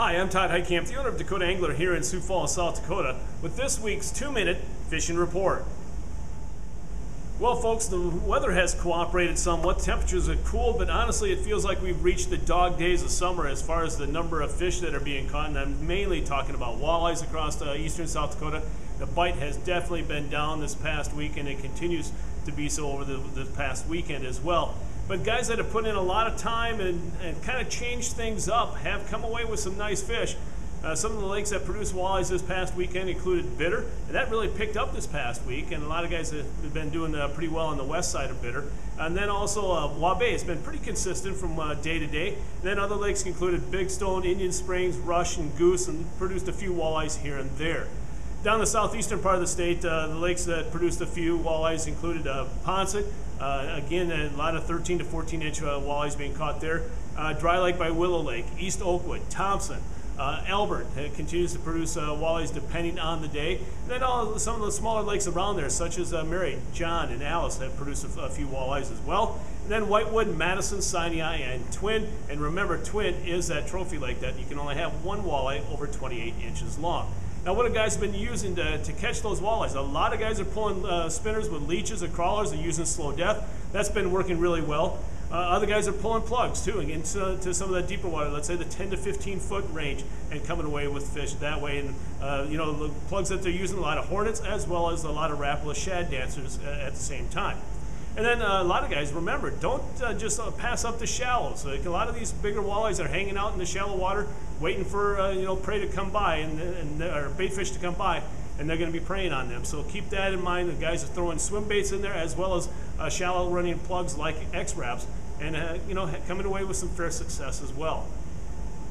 Hi, I'm Todd Heitkamp, the owner of Dakota Angler here in Sioux Falls, South Dakota, with this week's 2-minute fishing report. Well, folks, the weather has cooperated somewhat. Temperatures are cool, but honestly, it feels like we've reached the dog days of summer as far as the number of fish that are being caught, and I'm mainly talking about walleyes across eastern South Dakota. The bite has definitely been down this past week, and it continues to be so over the past weekend as well. But guys that have put in a lot of time and kind of changed things up have come away with some nice fish. Some of the lakes that produced walleyes this past weekend included Bitter, and that really picked up this past week, and a lot of guys have been doing pretty well on the west side of Bitter. And then also Waubay has been pretty consistent from day to day. And then other lakes included Big Stone, Indian Springs, Rush, and Goose, and produced a few walleyes here and there. Down the southeastern part of the state, the lakes that produced a few walleyes included Ponset. Again, a lot of 13 to 14 inch walleyes being caught there. Dry Lake by Willow Lake, East Oakwood, Thompson, Albert continues to produce walleyes depending on the day. And then some of the smaller lakes around there, such as Mary, John, and Alice, have produced a few walleyes as well. And then Whitewood, Madison, Sinai, and Twin. And remember, Twin is that trophy lake that you can only have one walleye over 28 inches long. Now, what have guys been using to catch those walleyes? A lot of guys are pulling spinners with leeches or crawlers. They're using Slow Death. That's been working really well. Other guys are pulling plugs too, and into some of that deeper water, let's say the 10 to 15 foot range, and coming away with fish that way. And you know, the plugs that they're using, a lot of hornets as well as a lot of Rapala shad dancers at the same time. And then a lot of guys, remember, don't just pass up the shallows. Like a lot of these bigger walleyes are hanging out in the shallow water, waiting for you know, prey to come by or bait fish to come by, and they're going to be preying on them. So keep that in mind. The guys are throwing swim baits in there as well as shallow running plugs like X-Wraps, and you know, coming away with some fair success as well.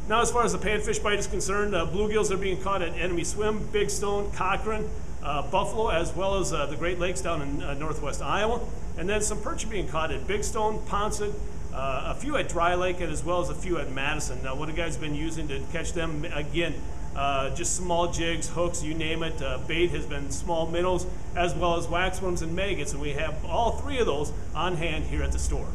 Now, as far as the panfish bite is concerned, bluegills are being caught at Enemy Swim, Big Stone, Cochrane, Buffalo, as well as the Great Lakes down in northwest Iowa. And then some perch are being caught at Big Stone, Ponset, a few at Dry Lake, and as well as a few at Madison. Now, what have guys been using to catch them? Again, just small jigs, hooks, you name it. Bait has been small minnows, as well as waxworms and maggots, and we have all three of those on hand here at the store.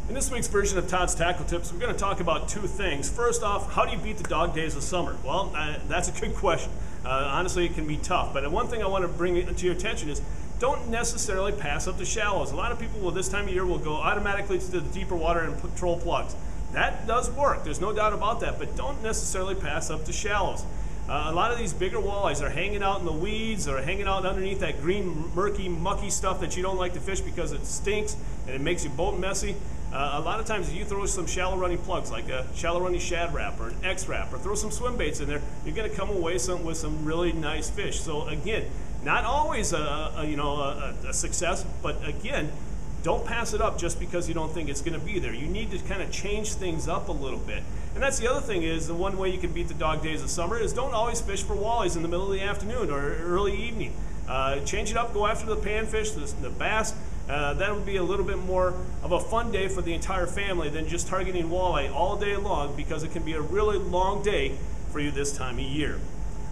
In this week's version of Todd's Tackle Tips, we're going to talk about two things. First off, how do you beat the dog days of summer? Well, that's a good question. Honestly, it can be tough, but one thing I want to bring to your attention is don't necessarily pass up the shallows. A lot of people this time of year will go automatically to the deeper water and troll plugs. That does work, there's no doubt about that, but don't necessarily pass up the shallows. A lot of these bigger walleyes are hanging out in the weeds or hanging out underneath that green, murky, mucky stuff that you don't like to fish because it stinks and it makes your boat messy. A lot of times if you throw some shallow running plugs like a shallow running shad wrap or an X wrap or throw some swim baits in there, you're going to come away with some really nice fish. So again, not always a success, but again, don't pass it up just because you don't think it's going to be there. You need to kind of change things up a little bit. And that's the other thing is, the one way you can beat the dog days of summer is don't always fish for walleyes in the middle of the afternoon or early evening. Change it up, go after the panfish, the bass. That would be a little bit more of a fun day for the entire family than just targeting walleye all day long, because it can be a really long day for you this time of year.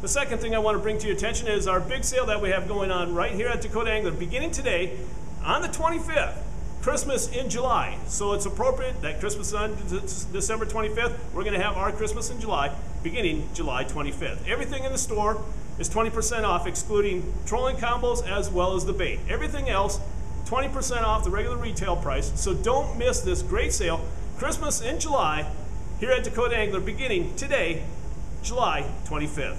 The second thing I want to bring to your attention is our big sale that we have going on right here at Dakota Angler, beginning today on the 25th, Christmas in July. So it's appropriate that Christmas on December 25th, we're going to have our Christmas in July, beginning July 25th. Everything in the store is 20% off, excluding trolling combos as well as the bait. Everything else, 20% off the regular retail price. So don't miss this great sale, Christmas in July, here at Dakota Angler, beginning today, July 25th.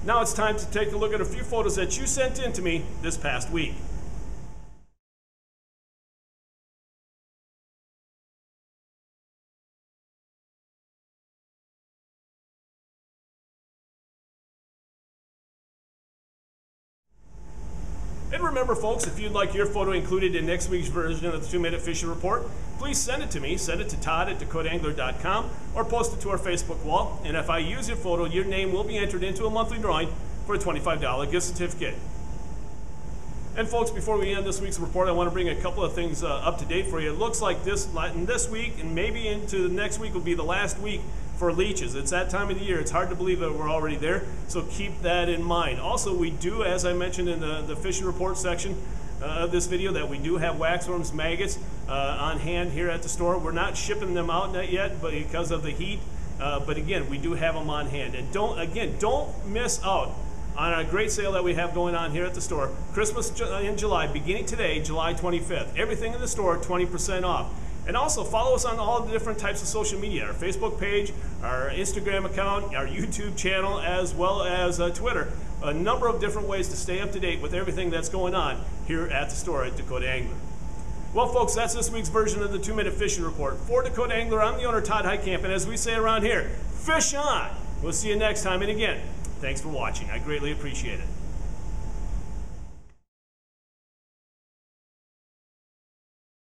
Now it's time to take a look at a few photos that you sent in to me this past week. And remember, folks, if you'd like your photo included in next week's version of the 2-Minute Fishing Report, please send it to me. Send it to Todd at DakotaAngler.com or post it to our Facebook wall. And if I use your photo, your name will be entered into a monthly drawing for a $25 gift certificate. And folks, before we end this week's report, I want to bring a couple of things up to date for you. It looks like this week and maybe into the next week will be the last week for leeches. It's that time of the year. It's hard to believe that we're already there, so keep that in mind. Also, we do, as I mentioned in the fishing report section, of this video that we do have waxworms, maggots on hand here at the store. We're not shipping them out yet, but because of the heat. But again, we do have them on hand. And don't miss out on our great sale that we have going on here at the store. Christmas in July, beginning today, July 25th. Everything in the store, 20% off. And also follow us on all the different types of social media, our Facebook page, our Instagram account, our YouTube channel, as well as Twitter. A number of different ways to stay up to date with everything that's going on here at the store at Dakota Angler. Well, folks, that's this week's version of the 2-Minute Fishing Report. For Dakota Angler, I'm the owner, Todd Heitkamp, and as we say around here, fish on! We'll see you next time, and again, thanks for watching. I greatly appreciate it.